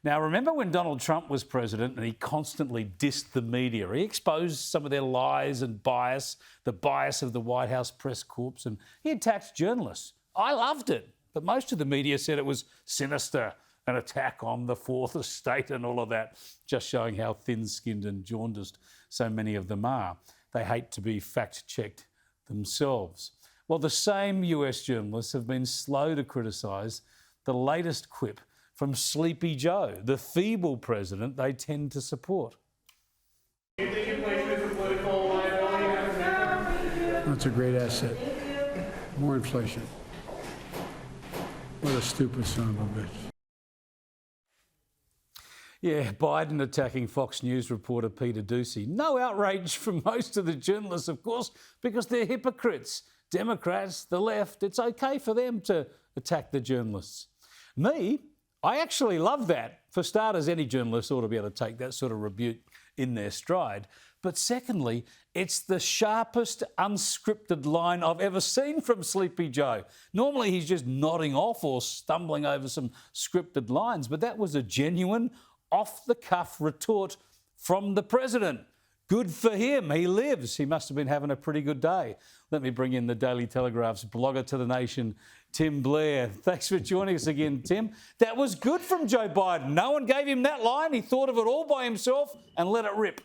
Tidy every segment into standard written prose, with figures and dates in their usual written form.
Now, remember when Donald Trump was president and he constantly dissed the media? He exposed some of their lies and bias, the bias of the White House press corps, and he attacked journalists. I loved it, but most of the media said it was sinister, an attack on the Fourth Estate and all of that, just showing how thin-skinned and jaundiced so many of them are. They hate to be fact-checked themselves. Well, the same US journalists have been slow to criticise the latest quip from Sleepy Joe, the feeble president they tend to support. Do you think inflation is a political liability? That's a great asset. More inflation. What a stupid son of a bitch. Yeah, Biden attacking Fox News reporter Peter Doocy. No outrage from most of the journalists, of course, because they're hypocrites. Democrats, the left, it's okay for them to attack the journalists. Me, I actually love that. For starters, any journalist ought to be able to take that sort of rebuke in their stride. But secondly, it's the sharpest unscripted line I've ever seen from Sleepy Joe. Normally he's just nodding off or stumbling over some scripted lines, but that was a genuine, off-the-cuff retort from the president. Good for him. He lives. He must have been having a pretty good day. Let me bring in the Daily Telegraph's blogger to the nation, Tim Blair. Thanks for joining us again, Tim. That was good from Joe Biden. No one gave him that line. He thought of it all by himself and let it rip.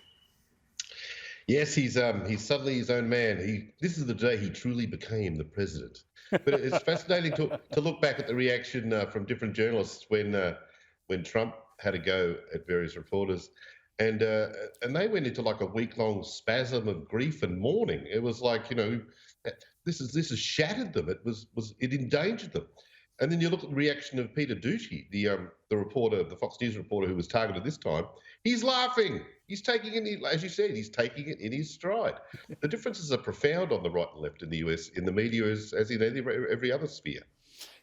Yes, he's suddenly his own man. This is the day he truly became the president. But it's fascinating to look back at the reaction from different journalists when Trump had a go at various reporters. And they went into like a week-long spasm of grief and mourning. It was like, this has shattered them. It endangered them. And then you look at the reaction of Peter Doocy, the reporter, the Fox News reporter who was targeted this time. He's laughing. He's taking it, as you said, he's taking it in his stride. The differences are profound on the right and left in the US, in the media, as in every other sphere.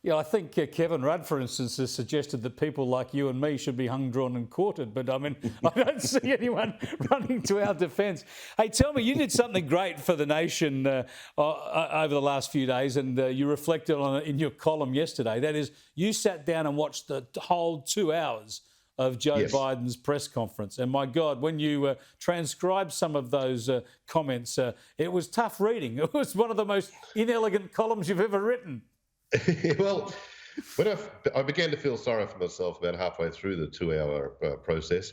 Yeah, I think Kevin Rudd, for instance, has suggested that people like you and me should be hung, drawn and quartered. But, I mean, I don't see anyone running to our defence. Hey, tell me, you did something great for the nation over the last few days, and you reflected on it in your column yesterday. That is, you sat down and watched the whole 2 hours of Joe Biden's press conference. And, my God, when you transcribed some of those comments, it was tough reading. It was one of the most inelegant columns you've ever written. Well, when I began to feel sorry for myself about halfway through the 2-hour process,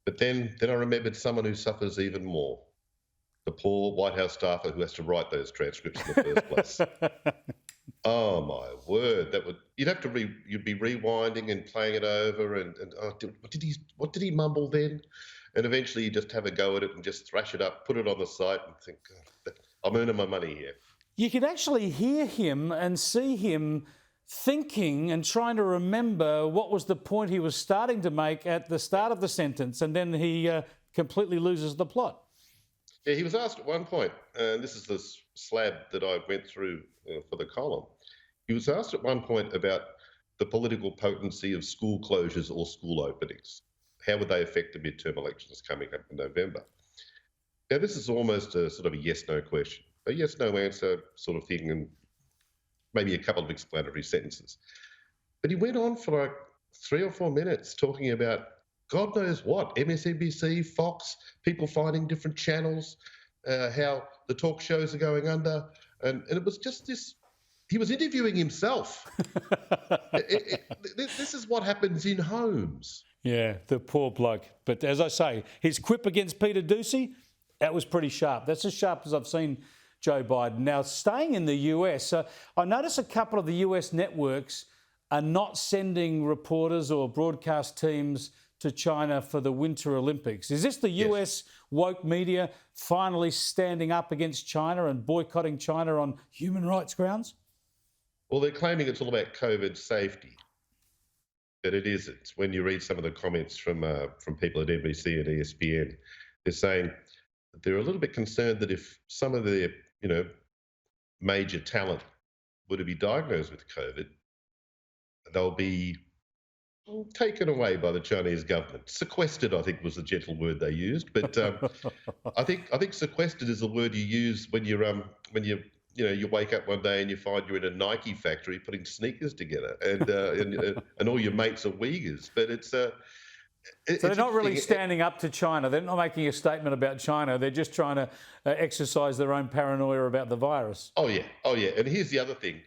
but then I remembered someone who suffers even more, the poor White House staffer who has to write those transcripts in the first place. Oh my word! You'd be rewinding and playing it over, and what did he mumble then? And eventually you just have a go at it and just thrash it up, put it on the site, and think, God, I'm earning my money here. You could actually hear him and see him thinking and trying to remember what was the point he was starting to make at the start of the sentence, and then he completely loses the plot. Yeah, he was asked at one point, and this is the slab that I went through for the column. He was asked at one point about the political potency of school closures or school openings. How would they affect the midterm elections coming up in November? Now, this is almost a sort of a yes-no question. A yes-no answer sort of thing, and maybe a couple of explanatory sentences. But he went on for like 3 or 4 minutes talking about God knows what, MSNBC, Fox, people finding different channels, how the talk shows are going under. And it was just this, he was interviewing himself. This is what happens in homes. Yeah, the poor bloke. But as I say, his quip against Peter Doocy, that was pretty sharp. That's as sharp as I've seen Joe Biden. Now, staying in the US, I notice a couple of the US networks are not sending reporters or broadcast teams to China for the Winter Olympics. Is this the US woke media finally standing up against China and boycotting China on human rights grounds? Well, they're claiming it's all about COVID safety, but it isn't. When you read some of the comments from people at NBC and ESPN, they're saying that they're a little bit concerned that if some of their major talent were to be diagnosed with COVID, they'll be taken away by the Chinese government. Sequestered, I think, was the gentle word they used. But I think sequestered is the word you use when you're you wake up one day and you find you're in a Nike factory putting sneakers together, and all your mates are Uyghurs. But it's So they're not really standing up to China. They're not making a statement about China. They're just trying to exercise their own paranoia about the virus. Oh yeah. And here's the other thing.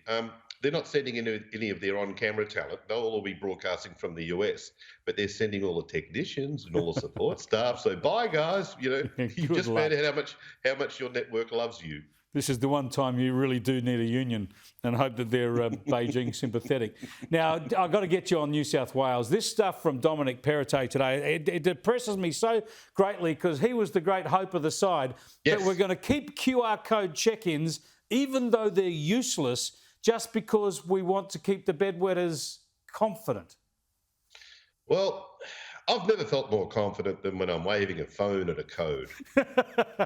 They're not sending any of their on-camera talent. They'll all be broadcasting from the US, but they're sending all the technicians and all the support staff. So bye, guys. You just found out how much your network loves you. This is the one time you really do need a union, and hope that they're Beijing sympathetic. Now, I've got to get you on New South Wales. This stuff from Dominic Perrottet today, it depresses me so greatly because he was the great hope of the side. Yes. But we're going to keep QR code check-ins, even though they're useless, just because we want to keep the bedwetters confident. Well, I've never felt more confident than when I'm waving a phone at a code.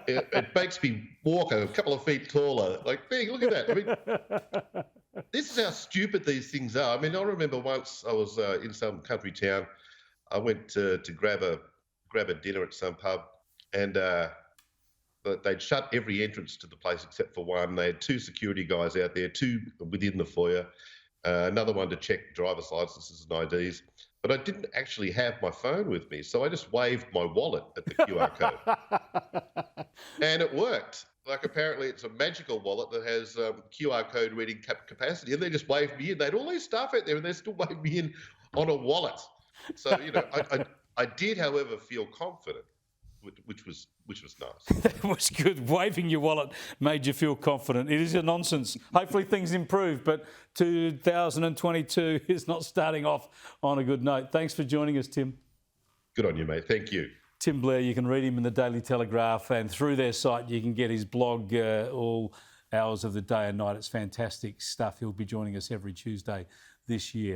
It makes me walk a couple of feet taller. Like, big, look at that. I mean, this is how stupid these things are. I mean, I remember once I was in some country town. I went to grab a dinner at some pub, and they'd shut every entrance to the place except for one. They had 2 security guys out there, 2 within the foyer, another one to check driver's licenses and IDs. But I didn't actually have my phone with me, so I just waved my wallet at the QR code. And it worked. Like, apparently it's a magical wallet that has QR code reading capacity, and they just waved me in. They had all this stuff out there, and they still waved me in on a wallet. So, I did, however, feel confident, which was nice. That was good. Waving your wallet made you feel confident. It is a nonsense. Hopefully things improve, but 2022 is not starting off on a good note. Thanks for joining us, Tim. Good on you, mate. Thank you. Tim Blair, you can read him in the Daily Telegraph, and through their site you can get his blog all hours of the day and night. It's fantastic stuff. He'll be joining us every Tuesday this year.